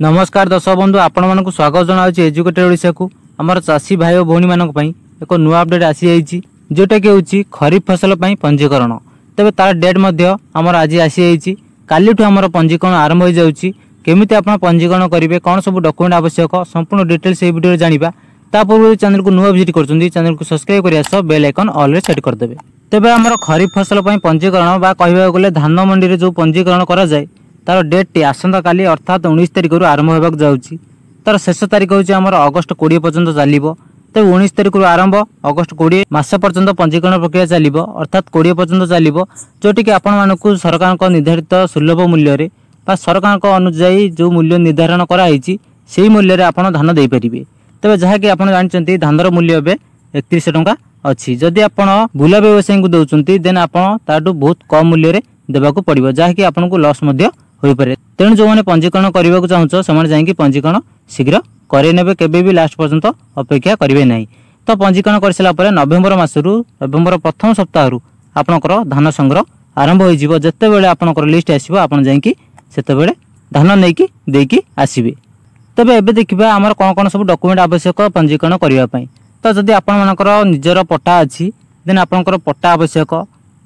नमस्कार दर्शक बंधु आपण मानक स्वागत जनावि एजुकेटेड ओडिशा को आमर चाषी भाई और भौणी मानक पई एक नुआ अपडेट आसी जाइछि जोटा कि होछि खरीफ फसल पई पंजीकरण। तबे तार डेट मध्ये आमर आज आसी जाइछि कालीठु आमर पंजीकरण आरंभ हो जाउछि। केमिति आपण पंजीकरण करिवे कोन सब डॉक्यूमेंट आवश्यक संपूर्ण डिटेल्स ए वीडियो जानिबा। ता पूर्व चैनल को नुआ विजिट करछुंदी चैनल को सब्सक्राइब करिया सब बेल आइकन ऑल रे सेट कर देबे। तबे आमर खरीफ फसल पई पंजीकरण बा कहबा गले धान मंडी रे जो पंजीकरण करा जाय तार डेट टी आसंता काली अर्थात 19 तारिख रु आरंभ होबाक जाउछि। तार शेष तारिख होछि हमर अगस्त 20 पर्यंत चलिबो। तबे 19 तारिख रु आरंभ अगस्त 20 मास पर्यंत पंजीकरण प्रक्रिया चलिबो अर्थात 20 पर्यंत चलिबो। जोटी कि आपण मानकु सरकार को निर्धारित सुलभ मूल्य रे बा सरकार को अनुसार जो मूल्य निर्धारण करा हिची सेही मूल्य रे आपण धान देई परिबे। तबे जहा कि आपण जानचंती धानर मूल्य बे 31 टंका अछि। जदि आपण बुला व्यवसायी को दउचंती देन आपण ताटू बहुत कम मूल्य रे देबाकू पड़िबो जहा कि आपण को लॉस मध्य होई पारे। तेणु जो माने पंजीकरण करबा को चाहूछ समान जाई पंजीकरण शीघ्र करे नेबे केबे भी लास्ट पर्यंत अपेक्षा करिवे नाही। तो पंजीकरण करसला परे नवेम्बर मासरु नवेम्बर प्रथम सप्ताह रु आपनकर धान संग्रह आरंभ होई जिवो। जत्ते बेले आपनकर लिस्ट आसीबो आपण जाई सेते बेले धान नेकी देकी आसीबे। तबे एबे देखिबा हमर कोन कोन सब डॉक्यूमेंट आवश्यक पंजीकरण करिवा पई। तो जदि आपण मानकर निजर पट्टा अछि देन आपनकर पट्टा आवश्यक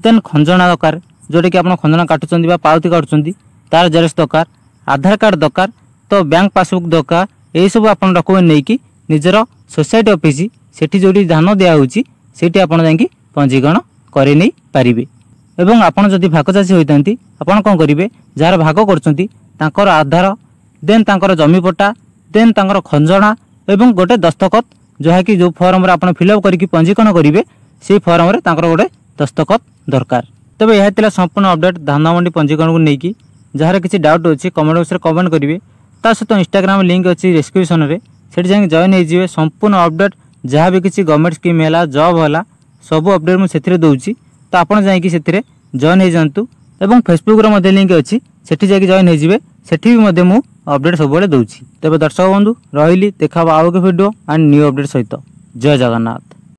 देन खंजणा दरकार जोटे कि आपण खंजणा काटुचंदी बा पावती काटुचंदी तार जेरक्स दरकार आधार कार्ड दरकार तो बैंक पासबुक दरकार एई सब आपण डॉक्यूमेंट नेकी निजर सोसाइटी ऑफिस सेठी जोडी धान दिया होची सेठी आपण जाई पंजीकरण करे नै पारिबे। एवं आपण जदि भाग चाषी होइतांती आपण कोन करिवे जार भाग करचंती तांकर आधार देन तांकर जमी पट्टा देन तांकर खंजणा एवं गोटे दस्तखत जहा कि जो फॉर्म रे आपण फिल अप करिकि पंजीकरण करिवे सेही फॉर्म रे तांकर गोटे दस्तखत दरकार। तबे यह तिला संपूर्ण अपडेट धान मंडी पंजीकरण को नेकी जार किसी डाउट अच्छी कमेंट बॉक्स रे कमेंट करिवे। ता सहित इंस्टाग्राम लिंक अच्छी डिस्क्रिप्शन रे सेठी जाई जॉइन हो जिवे। संपूर्ण अपडेट जहाँ भी किसी गवर्नमेंट स्कीम हैला जॉब हैला सब अपडेट मु सेथिरे दउची तो आपण जाई कि सेथिरे जॉइन हो जांतु। एवं फेसबुक रे मध्ये लिंक अच्छी सेठी जाई जॉइन हो जिवे सेठी भी मध्ये मु अपडेट सब बेले दउची। तबे दर्शक बंधु रहिली देखा आउ के वीडियो एंड न्यू अपडेट सहित। जय जगन्नाथ।